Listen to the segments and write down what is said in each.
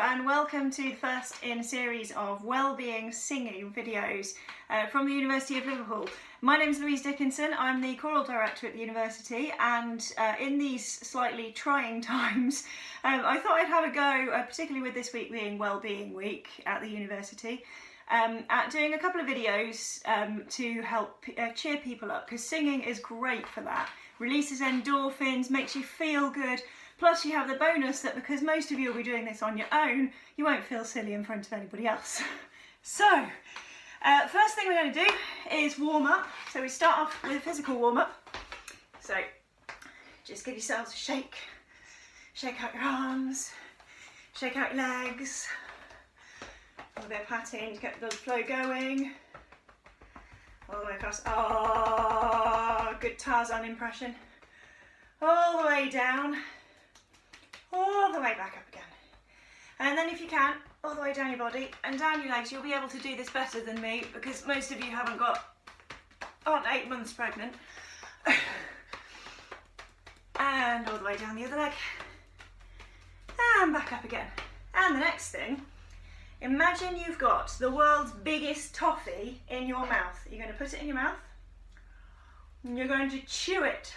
and welcome to the first in a series of wellbeing singing videos from the University of Liverpool. My name is Louise Dickinson, I'm the choral director at the university, and in these slightly trying times I thought I'd have a go, particularly with this week being Wellbeing Week at the university, at doing a couple of videos to help cheer people up, because singing is great for that. Releases endorphins, makes you feel good. Plus you have the bonus that because most of you will be doing this on your own, you won't feel silly in front of anybody else. So, first thing we're going to do is warm up. So we start off with a physical warm up. So, just give yourselves a shake. Shake out your arms, shake out your legs. A little bit of patting to get the blood flow going. All the way across. Oh, good Tarzan impression. All the way down. All the way back up again. And then if you can, all the way down your body and down your legs. You'll be able to do this better than me because most of you aren't 8 months pregnant. And all the way down the other leg. And back up again. And the next thing, imagine you've got the world's biggest toffee in your mouth. You're going to put it in your mouth and you're going to chew it.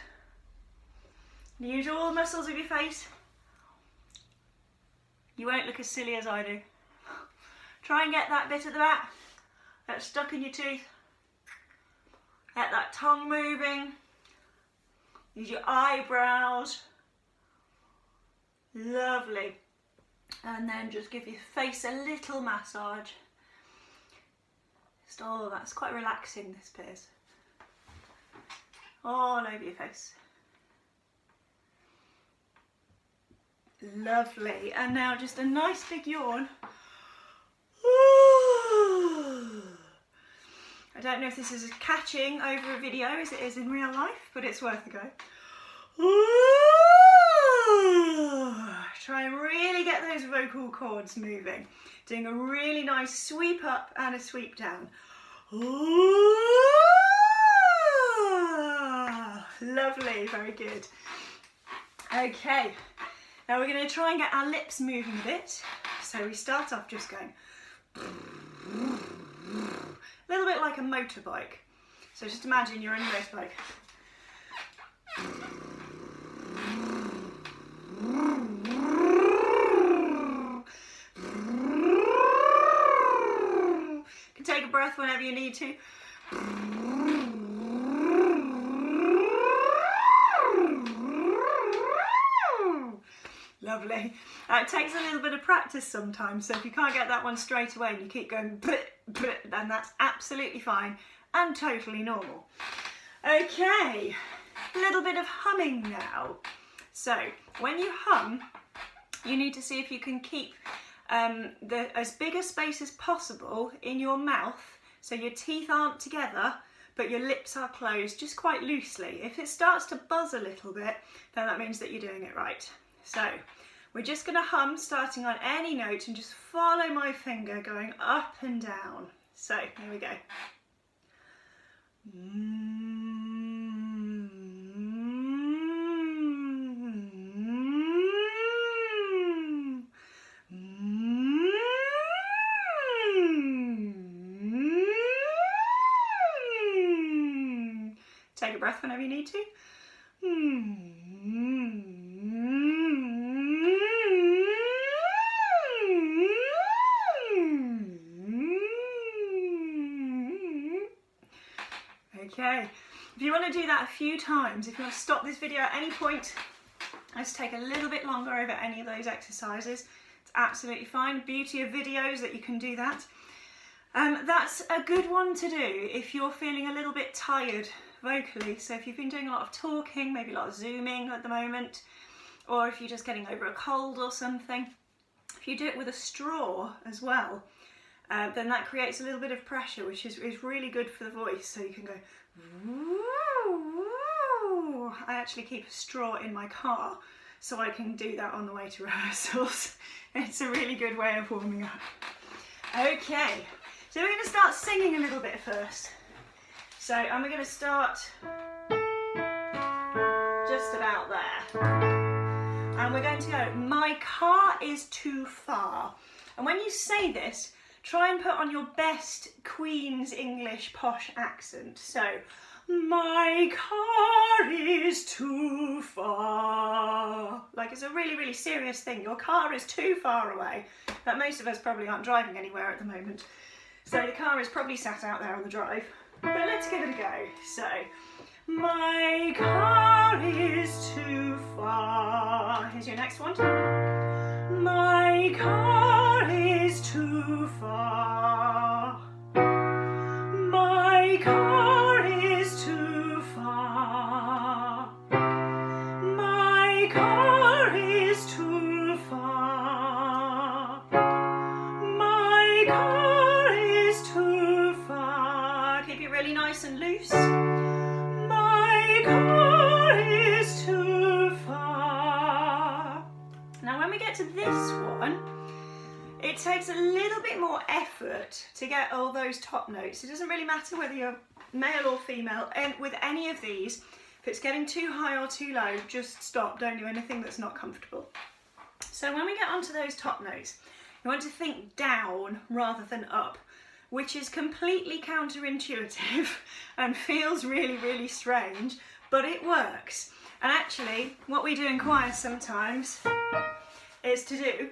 Use all the muscles of your face. You won't look as silly as I do. Try and get that bit at the back that's stuck in your teeth. Get that tongue moving. Use your eyebrows. Lovely. And then just give your face a little massage. Just all of that's quite relaxing, this bit is. All over your face. Lovely. And now just a nice big yawn. I don't know if this is as catching over a video as it is in real life, but it's worth a go. Try and really get those vocal cords moving. Doing a really nice sweep up and a sweep down. Lovely, very good. Okay. Now we're going to try and get our lips moving a bit. So we start off just going a little bit like a motorbike. So just imagine you're on a motorbike. You can take a breath whenever you need to. Lovely. It takes a little bit of practice sometimes, so if you can't get that one straight away and you keep going then that's absolutely fine and totally normal. Okay, a little bit of humming now. So when you hum, you need to see if you can keep as big a space as possible in your mouth, so your teeth aren't together but your lips are closed just quite loosely. If it starts to buzz a little bit, then that means that you're doing it right. So we're just going to hum starting on any note and just follow my finger going up and down. So here we go. Take a breath whenever you need to. Okay, if you want to do that a few times, if you want to stop this video at any point, let's take a little bit longer over any of those exercises. It's absolutely fine. Beauty of videos that you can do that. That's a good one to do if you're feeling a little bit tired vocally. So if you've been doing a lot of talking, maybe a lot of zooming at the moment, or if you're just getting over a cold or something, if you do it with a straw as well, then that creates a little bit of pressure, which is really good for the voice. So you can go, woo. I actually keep a straw in my car so I can do that on the way to rehearsals. It's a really good way of warming up. Okay, so we're going to start singing a little bit first. So we're going to start just about there. And we're going to go, my car is too far. And when you say this, try and put on your best Queen's English posh accent. So, my car is too far. Like, it's a really, really serious thing. Your car is too far away. But most of us probably aren't driving anywhere at the moment. So the car is probably sat out there on the drive. But let's give it a go. So, my car is too far. Here's your next one. My car is too far. My car is too far. My car is too far. My car is too far. Keep it really nice and loose. My car is too far. Now when we get to this one, it takes a little bit more effort to get all those top notes. It doesn't really matter whether you're male or female, and with any of these, if it's getting too high or too low, just stop. Don't do anything that's not comfortable. So when we get onto those top notes, you want to think down rather than up, which is completely counterintuitive and feels really, really strange, but it works. And actually, what we do in choir sometimes is to do,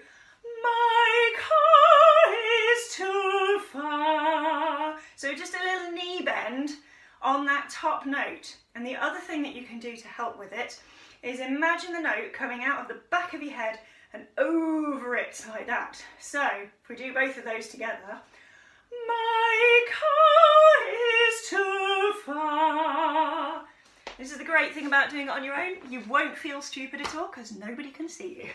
my car is too far. So just a little knee bend on that top note. And the other thing that you can do to help with it is imagine the note coming out of the back of your head and over it like that. So if we do both of those together, my car is too far. This is the great thing about doing it on your own. You won't feel stupid at all because nobody can see you.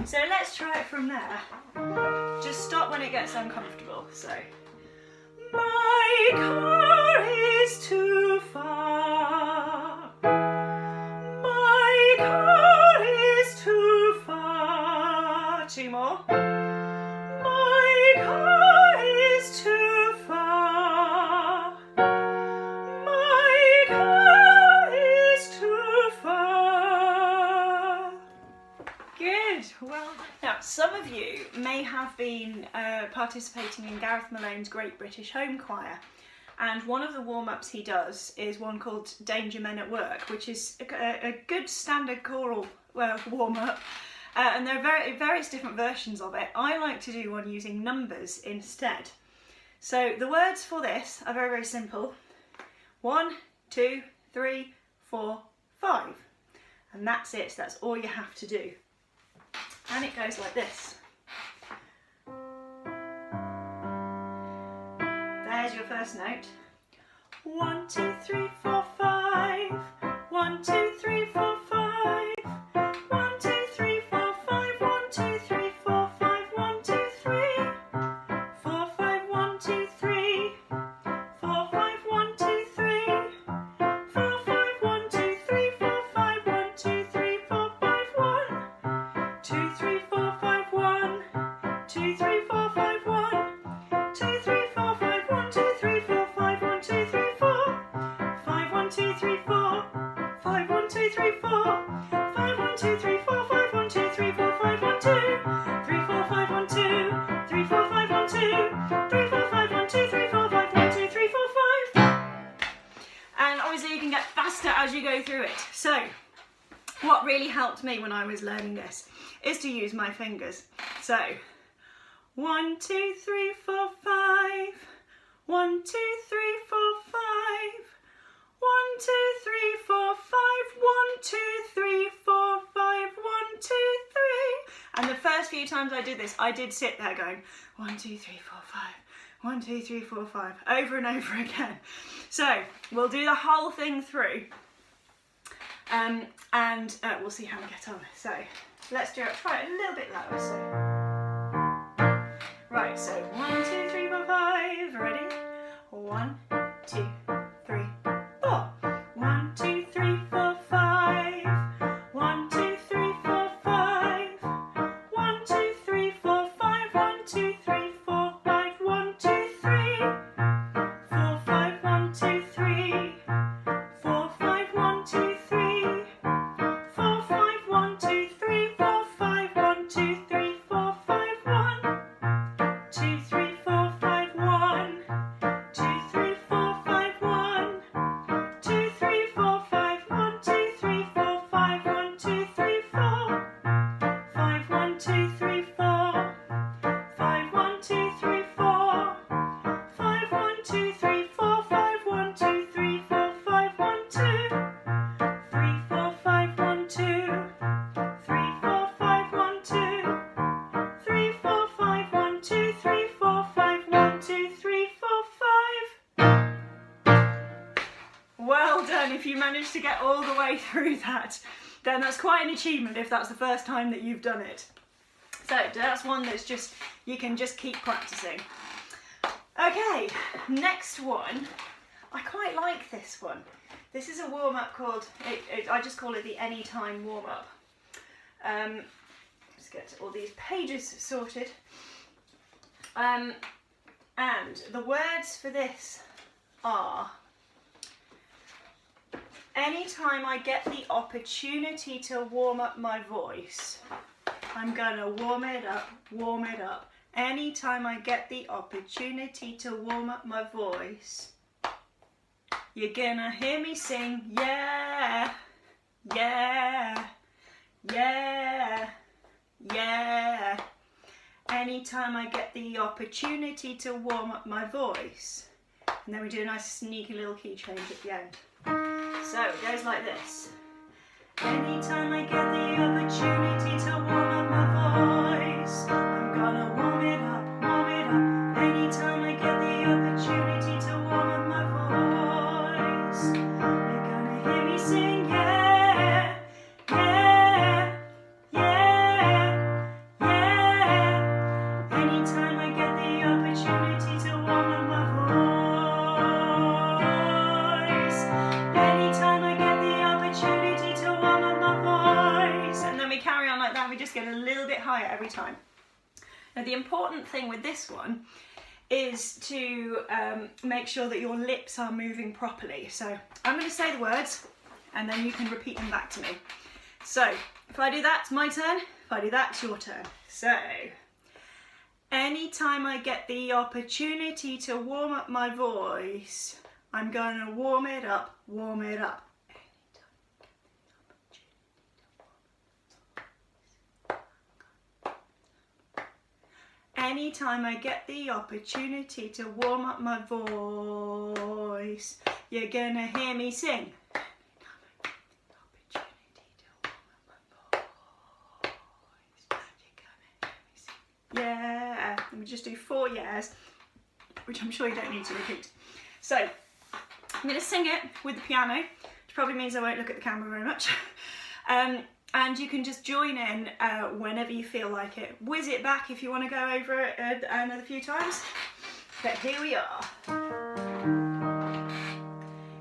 So let's try it from there. Just stop when it gets uncomfortable. So, my car is too far. My car is too far. Two more. My car is too far. My car is too far. Good. Well, now some of you may have been participating in Gareth Malone's Great British Home Choir, and one of the warm-ups he does is one called Danger Men at Work, which is a good standard choral warm-up, and there are various different versions of it. I like to do one using numbers instead. So the words for this are very, very simple. 1, 2, 3, 4, 5. And that's it. That's all you have to do. And it goes like this. There's your first note. 1, 2, 3, 4, 5. 1, 2, 3, 4, 5. 1, 2, 3, 4, 5. 1, 2, 3, 4, 5. 1, 2, 3. 4, 5, 1, 2, 3. 4, 5, 1, 2, 3. 4, 5, 1, 2, 3. 4, 5, 1, 2, 3. 4, 5, 1. 2, 3, 4, 5, 1. 2, 3, 4, 5, 1. 2, 3, 4, 5, 1, 2, 3, 4, 5, 1, 2, 3, 4. 5, 1, 2, 3, 4. 5, 1, 2, 3, 4. 5, 1, 2, 3, 4, 5, 1, 2, 3, 4, 5, 1, 2. 3, 4, 5, 1, 2. 3, 4, 5, 1, 2. 3, 4, 5, 1, 2, 3, 4, 5, 1, 2, 3, 4, 5. And obviously you can get faster as you go through it. So, what really helped me when I was learning this is to use my fingers. So, 1, 2, 3, 4, 5. 1, 2, 3, 4, 5. 1, 2, 3, 4, 5. 1, 2, 3, 4, 5. 1, 2, 3. And the first few times I did this, I did sit there going 1, 2, 3, 4, 5. 1, 2, 3, 4, 5. Over and over again. So we'll do the whole thing through. And we'll see how we get on. So let's do it. Try it a little bit lower. So right. So 1, 2, 3, 4, 5. Ready? 1, 2, 3, 4. 1, 2, 3, 4, 5. 1, 2, 3, 4, 5. 1, 2, 3, 4, 5. 1, 2, 3, 4, 5. 1, 2, 3. 4, 5. 1, 2, 3. 4, 5. 1, 2, 3. 4, 5. 1, 2, 3. you manage to get all the way through that, then that's quite an achievement if that's the first time that you've done it. So that's one that's just, you can just keep practicing. Okay, next one. I quite like this one. This is a warm-up called, I just call it the Anytime warm-up. Let's get all these pages sorted. And the words for this are, anytime I get the opportunity to warm up my voice, I'm gonna warm it up, warm it up. Anytime I get the opportunity to warm up my voice, you're gonna hear me sing, yeah, yeah, yeah, yeah. Anytime I get the opportunity to warm up my voice. And then we do a nice sneaky little key change at the end. So it goes like this. Anytime I get the opportunity to warm up my voice, I'm gonna warm it up, warm it up. Anytime I get the opportunity to warm up my voice, you're gonna hear me sing, yeah, yeah, yeah, yeah. Anytime I get the opportunity to warm up my voice, anytime I get the opportunity to warm up my voice, and then we carry on like that. We just get a little bit higher every time. Now the important thing with this one is to make sure that your lips are moving properly. So I'm going to say the words and then you can repeat them back to me. So if I do that, it's my turn. If I do that, it's your turn. So anytime I get the opportunity to warm up my voice, I'm going to warm it up, warm it up. Anytime I get the opportunity to warm up my voice, you're gonna hear me sing. Yeah, and we just do 4 yeahs, which I'm sure you don't need to repeat. So I'm going to sing it with the piano, which probably means I won't look at the camera very much. And you can just join in whenever you feel like it. Whiz it back if you want to go over it another few times. But here we are.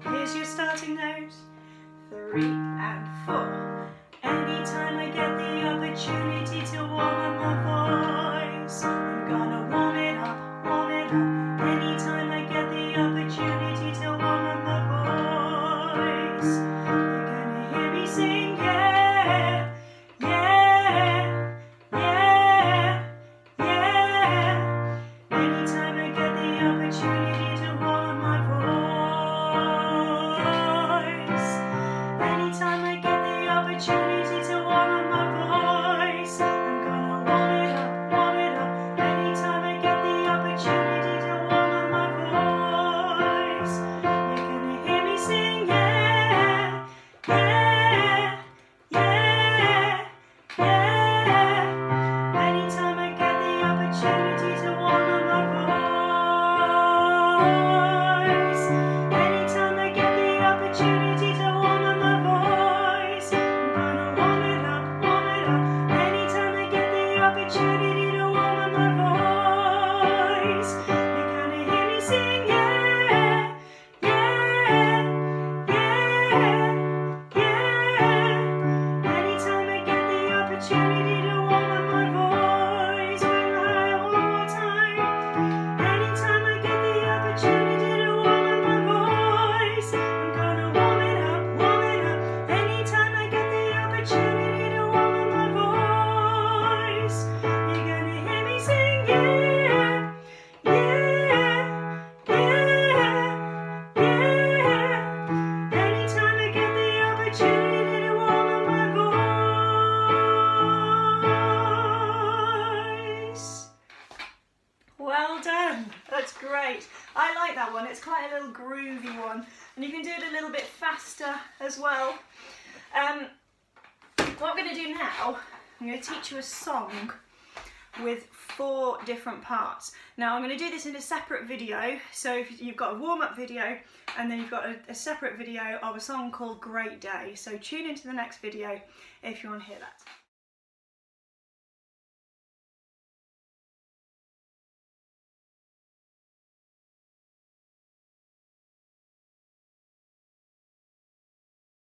Here's your starting note. 3 and 4. Anytime I get the opportunity to warm up my voice, I'm gonna warm it up, warm it up. Anytime I get the opportunity to warm up my voice, you're gonna hear me sing, yeah, yeah, yeah, yeah. Anytime I get the opportunity to warm up my voice, anytime I get the opportunity to warm up my voice, I'm gonna warm it up, warm it up. Anytime I get the opportunity to warm up my voice, you're gonna hear me sing, yeah, yeah, yeah, yeah. Anytime I get the opportunity to warm up my voice, anytime I get the opportunity to warm up my voice, I'm gonna warm it up, warm it up. Anytime I get the opportunity to warm up my voice, you're gonna hear me sing, yeah, yeah, yeah, yeah. Anytime I get the opportunity to warm up my voice, when I one more time. Anytime I get the opportunity to warm up my voice, I'm gonna warm it up, warm it up. Anytime I get the opportunity to warm up my voice, you're gonna hear me sing, yeah, yeah, yeah, yeah. Anytime I get the opportunity to warm up my voice. Well done, that's great. I like that one, it's quite a little groovy one. And you can do it a little bit faster as well. What I'm going to do now, I'm going to teach you a song. with 4 different parts. Now I'm going to do this in a separate video, so if you've got a warm-up video and then you've got a separate video of a song called Great Day, so tune into the next video if you want to hear that.